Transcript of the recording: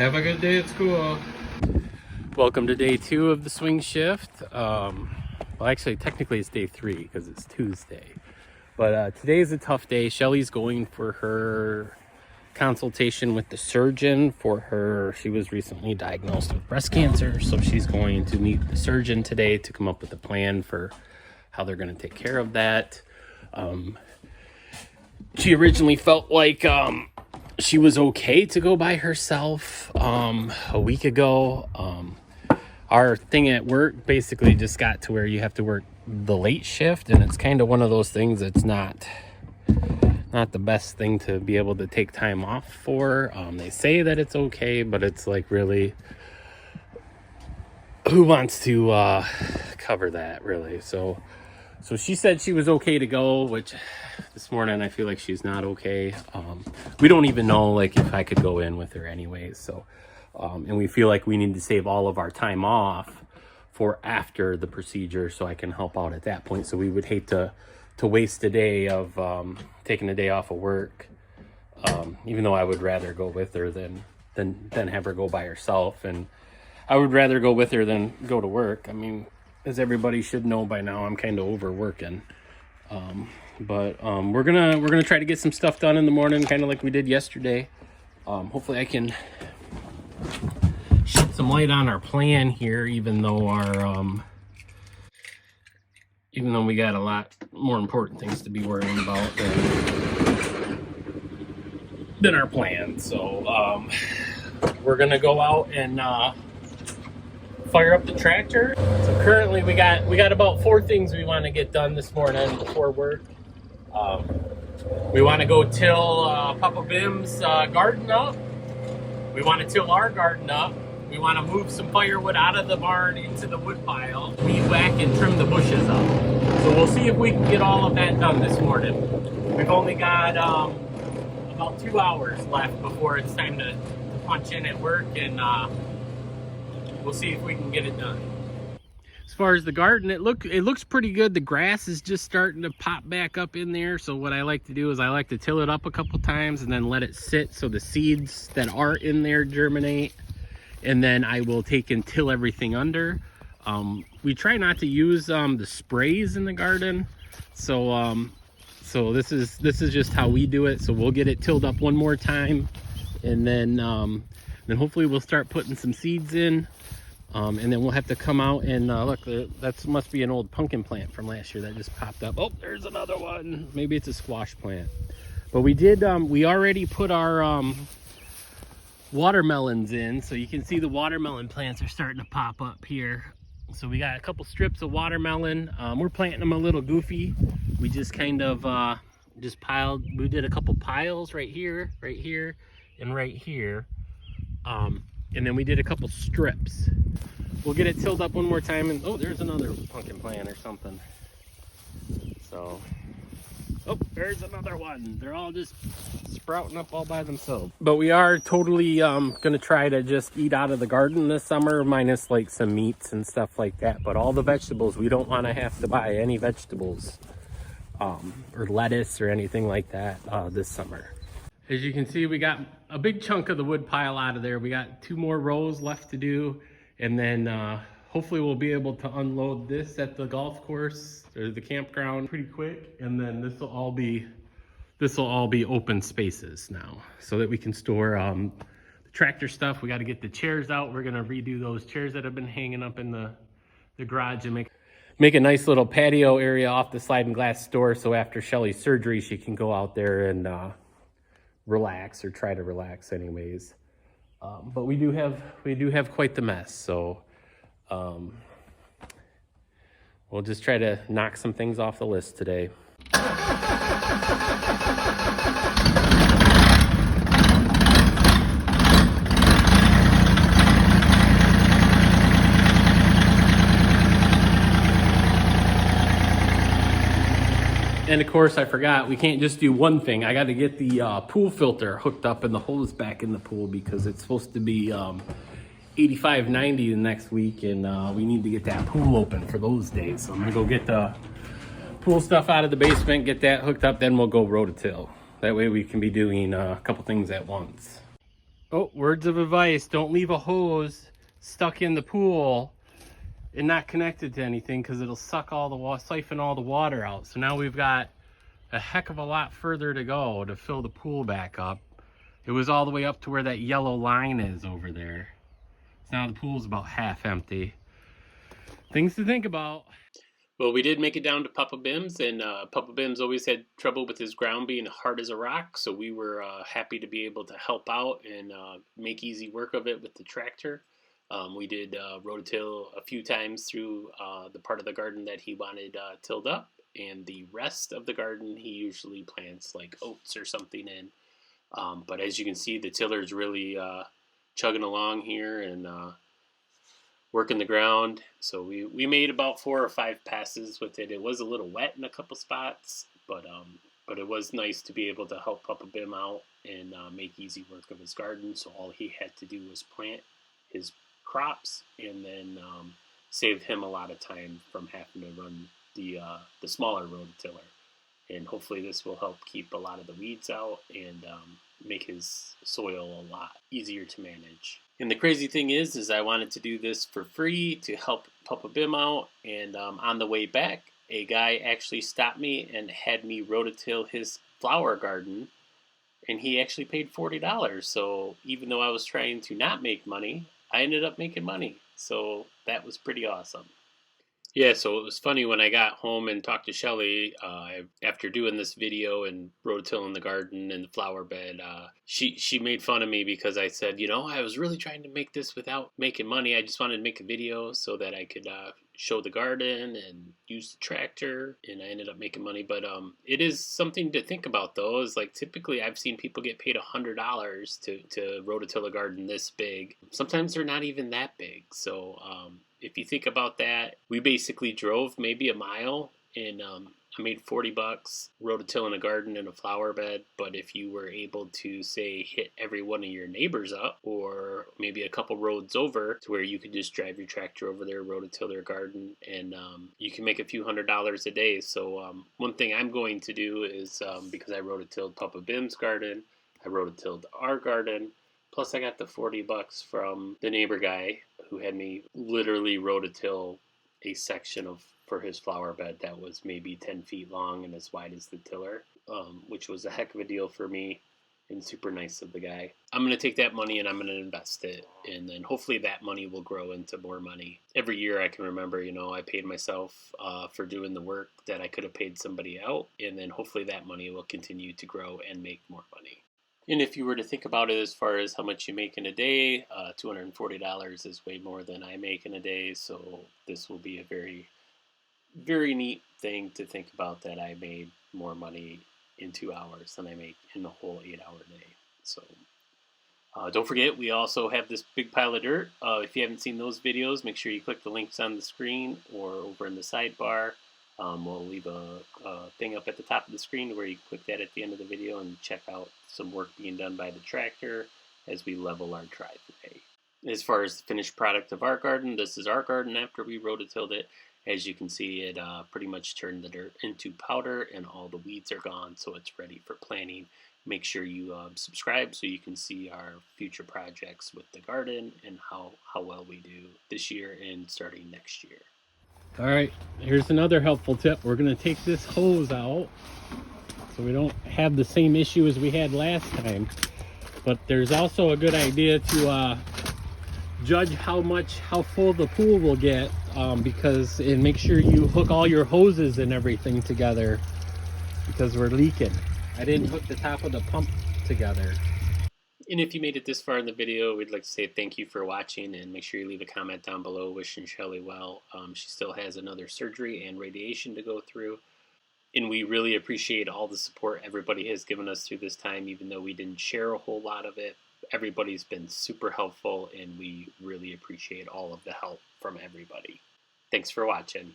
Have a good day at school. Welcome to day 2 of the swing shift. Well, actually, technically it's day 3 because it's Tuesday. But today is a tough day. Shelly's going for her consultation with the surgeon for her. She was recently diagnosed with breast cancer, so she's going to meet the surgeon today to come up with a plan for how they're going to take care of that. She originally felt like she was okay to go by herself a week ago. Our thing at work basically just got to where you have to work the late shift, and it's kind of one of those things that's not the best thing to be able to take time off for. They say that it's okay, but it's like, really, who wants to cover that, really? So she said she was okay to go, which this morning I feel like she's not okay. We don't even know like if I could go in with her anyways. So and we feel like we need to save all of our time off for after the procedure so I can help out at that point. So we would hate to waste a day of taking a day off of work, even though I would rather go with her than have her go by herself. And I would rather go with her than go to work. I mean, as everybody should know by now, I'm kind of overworking. But we're gonna try to get some stuff done in the morning, kind of like we did yesterday. Hopefully I can shed some light on our plan here, even though we got a lot more important things to be worrying about than our plan. So we're gonna go out and fire up the tractor. So currently we got about 4 things we want to get done this morning before work. We want to go till Papa Bim's garden up. We want to till our garden up. We want to move some firewood out of the barn into the wood pile. Weed whack and trim the bushes up. So we'll see if we can get all of that done this morning. We've only got about 2 hours left before it's time to punch in at work, and we'll see if we can get it done. As far as the garden, it looks pretty good. The grass is just starting to pop back up in there. So what I like to do is I like to till it up a couple times and then let it sit so the seeds that are in there germinate. And then I will take and till everything under. We try not to use the sprays in the garden. So this is just how we do it. So we'll get it tilled up one more time, and then hopefully we'll start putting some seeds in. And then we'll have to come out and look, that must be an old pumpkin plant from last year that just popped up. Oh, there's another one. Maybe it's a squash plant. But we already put our watermelons in, so you can see the watermelon plants are starting to pop up here. So we got a couple strips of watermelon. We're planting them a little goofy. We just kind of we did a couple piles right here, and right here. And then we did a couple strips. We'll get it tilled up one more time, and oh, there's another pumpkin plant or something. So, oh, there's another one. They're all just sprouting up all by themselves. But we are totally gonna try to just eat out of the garden this summer, minus like some meats and stuff like that. But all the vegetables, we don't want to have to buy any vegetables or lettuce or anything like that this summer. As you can see, we got a big chunk of the wood pile out of there. We got 2 more rows left to do, and then hopefully we'll be able to unload this at the golf course or the campground pretty quick, and then this will all be open spaces now, so that we can store the tractor stuff. We got to get the chairs out. We're gonna redo those chairs that have been hanging up in the garage and make a nice little patio area off the sliding glass door, so after Shelly's surgery she can go out there and relax, or try to relax anyways. But we do have quite the mess, so we'll just try to knock some things off the list today. And of course, I forgot, we can't just do one thing. I got to get the pool filter hooked up and the hose back in the pool, because it's supposed to be 85, 90 the next week, and we need to get that pool open for those days. So I'm gonna go get the pool stuff out of the basement, get that hooked up, then we'll go rototill. That way we can be doing a couple things at once. Oh, words of advice. Don't leave a hose stuck in the pool and not connected to anything, because it'll suck all the water, siphon all the water out. So now we've got a heck of a lot further to go to fill the pool back up. It was all the way up to where that yellow line is over there. So now the pool's about half empty. Things to think about. Well, we did make it down to Papa Bim's, and Papa Bim's always had trouble with his ground being hard as a rock, so we were happy to be able to help out and make easy work of it with the tractor. We did rototill a few times through the part of the garden that he wanted tilled up, and the rest of the garden he usually plants like oats or something in. But as you can see, the tiller's really chugging along here and working the ground. So we made about 4 or 5 passes with it. It was a little wet in a couple spots, but it was nice to be able to help Papa Bim out and make easy work of his garden. So all he had to do was plant his crops, and then saved him a lot of time from having to run the smaller rototiller. And hopefully this will help keep a lot of the weeds out and make his soil a lot easier to manage. And the crazy thing is I wanted to do this for free to help Papa Bim out, and on the way back, a guy actually stopped me and had me rototill his flower garden, and he actually paid $40. So even though I was trying to not make money, I ended up making money. So that was pretty awesome. Yeah, so it was funny when I got home and talked to Shelly after doing this video and rototilling the garden and the flower bed. She made fun of me because I said, I was really trying to make this without making money. I just wanted to make a video so that I could show the garden and use the tractor, and I ended up making money. But it is something to think about, though. Is like typically I've seen people get paid $100 to rototill a garden this big. Sometimes they're not even that big. So if you think about that, we basically drove maybe a mile, and I made $40 rototilling a garden and a flower bed. But if you were able to, say, hit every one of your neighbors up, or maybe a couple roads over, to where you could just drive your tractor over there, rototill their garden, and you can make a few $100s a day. So one thing I'm going to do is, because I rototilled Papa Bim's garden, I rototilled our garden. Plus, I got the $40 from the neighbor guy who had me literally rototill a section for his flower bed that was maybe 10 feet long and as wide as the tiller, which was a heck of a deal for me and super nice of the guy. I'm going to take that money and I'm going to invest it, and then hopefully that money will grow into more money. Every year I can remember, I paid myself for doing the work that I could have paid somebody out, and then hopefully that money will continue to grow and make more money. And if you were to think about it as far as how much you make in a day, $240 is way more than I make in a day. So this will be a very, very neat thing to think about, that I made more money in 2 hours than I make in the whole 8-hour day. So don't forget, we also have this big pile of dirt. If you haven't seen those videos, make sure you click the links on the screen or over in the sidebar. We'll leave a thing up at the top of the screen where you can click that at the end of the video and check out some work being done by the tractor as we level our driveway. As far as the finished product of our garden, this is our garden after we rototilled it. As you can see, it pretty much turned the dirt into powder and all the weeds are gone, so it's ready for planting. Make sure you subscribe so you can see our future projects with the garden and how well we do this year and starting next year. All right, here's another helpful tip. We're going to take this hose out so we don't have the same issue as we had last time. But there's also a good idea to judge how full the pool will get, and make sure you hook all your hoses and everything together, because we're leaking. I didn't hook the top of the pump together. And if you made it this far in the video, we'd like to say thank you for watching, and make sure you leave a comment down below wishing Shelly well. She still has another surgery and radiation to go through, and we really appreciate all the support everybody has given us through this time, even though we didn't share a whole lot of it. Everybody's been super helpful, and we really appreciate all of the help from everybody. Thanks for watching.